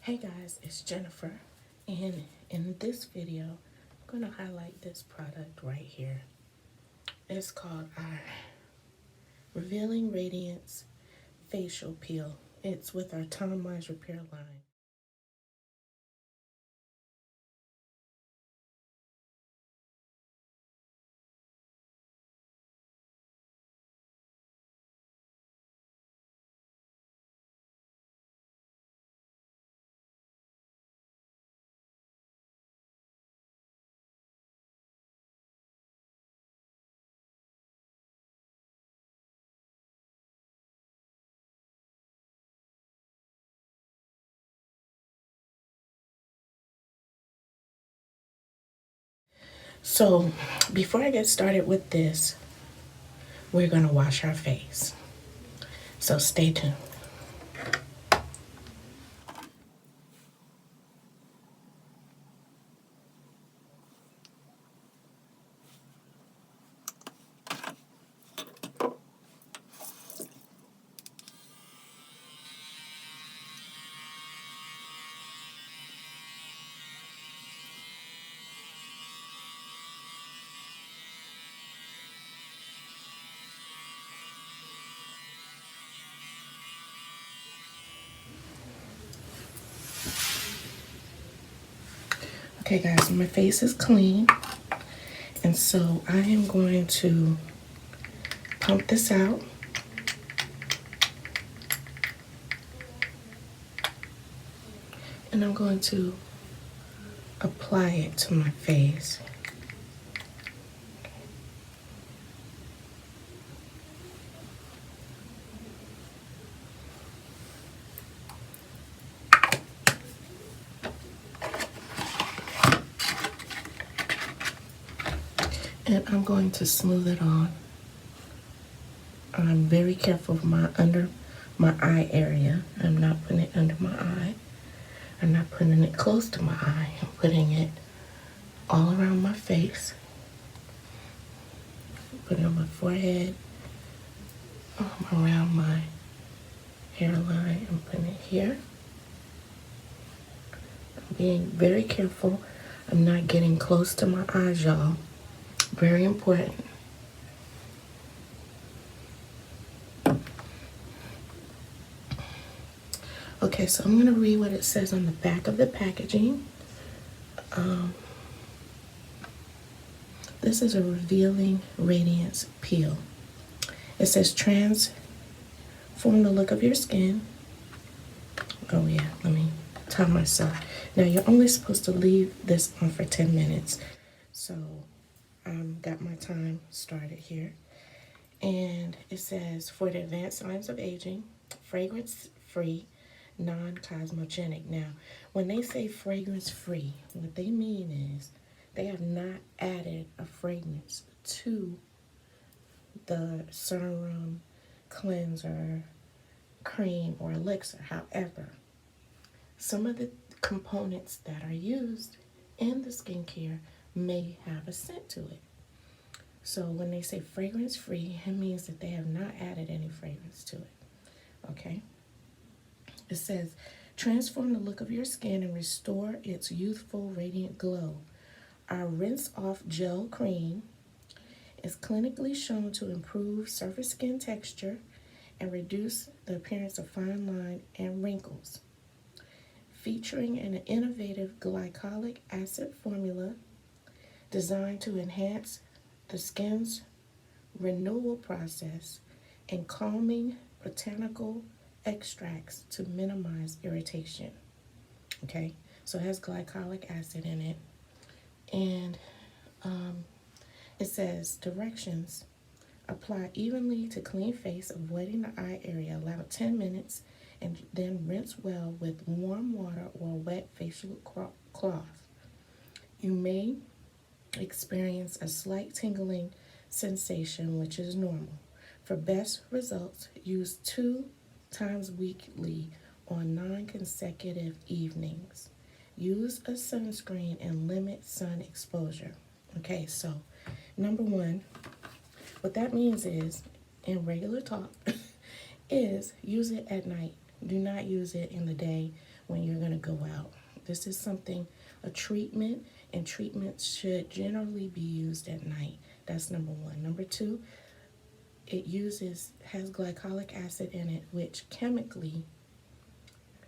Hey guys, it's Jennifer, and in this video, I'm going to highlight this product right here. It's called our Revealing Radiance Facial Peel. It's with our TimeWise Repair line. So, before I get started with this, we're going to wash our face. So, stay tuned. Okay, guys, my face is clean, and so I am going to pump this out. And I'm going to apply it to my face. And I'm going to smooth it on. I'm very careful of under my eye area. I'm not putting it under my eye. I'm not putting it close to my eye. I'm putting it all around my face. Put it on my forehead, around my hairline. I'm putting it here. I'm being very careful. I'm not getting close to my eyes, y'all. Very important. Okay, so I'm going to read what it says on the back of the packaging. This is a Revealing Radiance Peel. It says transform the look of your skin. Oh yeah, let me time myself. Now you're only supposed to leave this on for 10 minutes. So got my time started here. And it says for the advanced signs of aging, fragrance-free, non-cosmogenic. Now, when they say fragrance-free, what they mean is they have not added a fragrance to the serum, cleanser, cream, or elixir. However, some of the components that are used in the skincare may have a scent to it. So when they say fragrance free, it means that they have not added any fragrance to it. Okay? It says transform the look of your skin and restore its youthful, radiant glow. Our rinse off gel cream is clinically shown to improve surface skin texture and reduce the appearance of fine line and wrinkles. Featuring an innovative glycolic acid formula designed to enhance the skin's renewal process and calming botanical extracts to minimize irritation. Okay, so it has glycolic acid in it. And it says directions: apply evenly to clean face, avoiding the eye area. Allow 10 minutes and then rinse well with warm water or wet facial cloth. You may experience a slight tingling sensation, which is normal. For best results, use 2 times weekly on non-consecutive evenings. Use a sunscreen and limit sun exposure. Okay, so number one, what that means is, in regular talk, is use it at night. Do not use it in the day when you're going to go out. This is something, a treatment, and treatments should generally be used at night. That's number one. Number two, it has glycolic acid in it, which chemically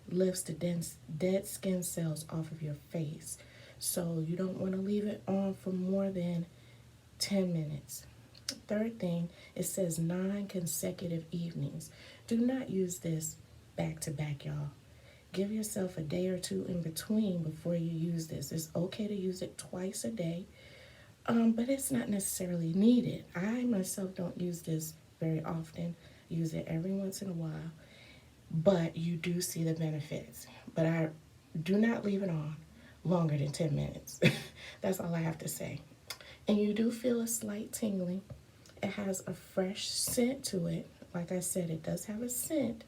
lifts the dead skin cells off of your face. So you don't want to leave it on for more than 10 minutes. Third thing, it says 9 consecutive evenings. Do not use this back to back, y'all. Give yourself a day or two in between before you use this. It's okay to use it twice a day, but it's not necessarily needed. I myself don't use this very often. Use it every once in a while, but you do see the benefits. But I do not leave it on longer than 10 minutes. That's all I have to say. And you do feel a slight tingling. It has a fresh scent to it. Like I said, it does have a scent,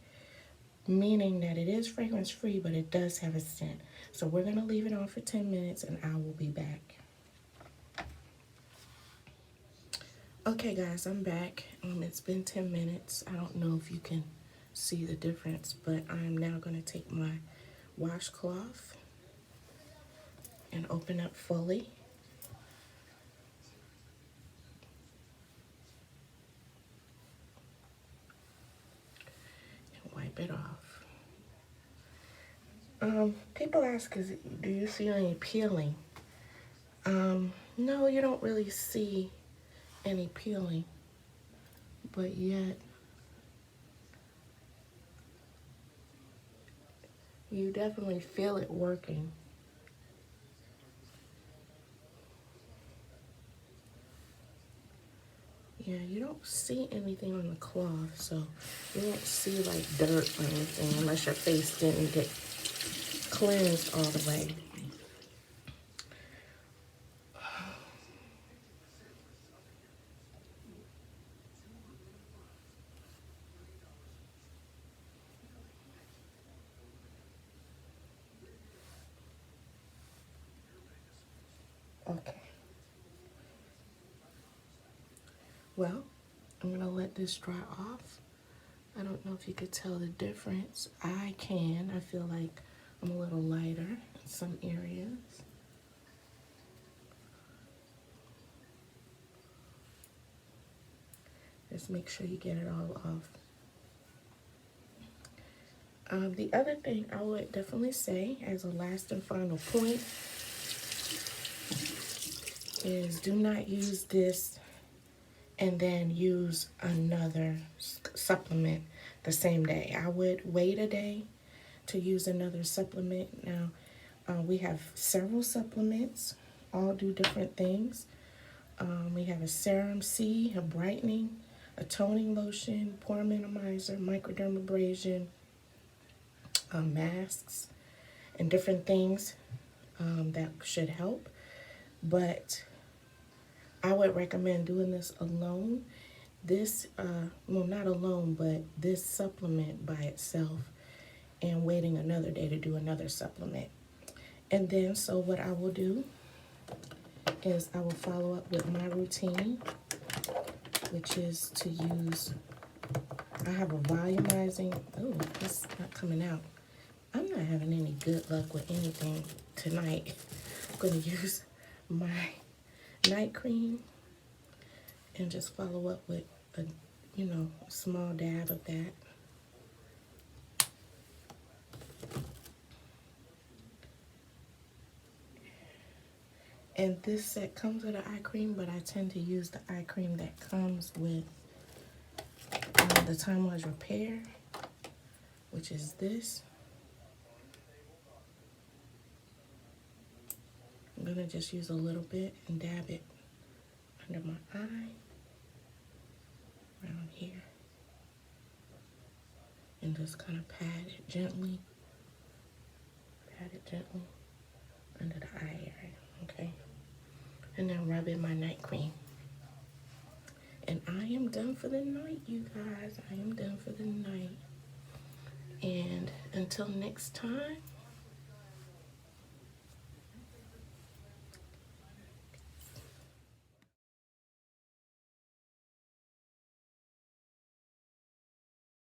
meaning that it is fragrance free, but it does have a scent. So we're going to leave it on for 10 minutes and I will be back. Okay guys, I'm back. It's been 10 minutes. I don't know if you can see the difference, but I'm now going to take my washcloth and open up fully. And wipe it off. People ask, do you see any peeling? No, you don't really see any peeling, but yet you definitely feel it working. Yeah, you don't see anything on the cloth, so you won't see like dirt or anything unless your face didn't get cleansed all the way. Okay. Well, I'm gonna let this dry off. I don't know if you could tell the difference. I can. I feel like I'm a little lighter in some areas. Just make sure you get it all off. The other thing I would definitely say as a last and final point is do not use this and then use another supplement the same day. I would wait a day to use another supplement. Now, we have several supplements, all do different things. We have a serum C, a brightening, a toning lotion, pore minimizer, microdermabrasion, masks, and different things that should help. But I would recommend doing this alone. This, well, not alone, but this supplement by itself, and waiting another day to do another supplement. And then, so what I will do is I will follow up with my routine, which is to use, I have a volumizing, oh, that's not coming out. I'm not having any good luck with anything tonight. I'm going to use my night cream and just follow up with a, a small dab of that. And this set comes with an eye cream, but I tend to use the eye cream that comes with the TimeWise Repair, which is this. I'm going to just use a little bit and dab it under my eye, around here, and just kind of pat it gently under the eye area, okay? And then rub in my night cream. And I am done for the night, you guys. I am done for the night. And until next time,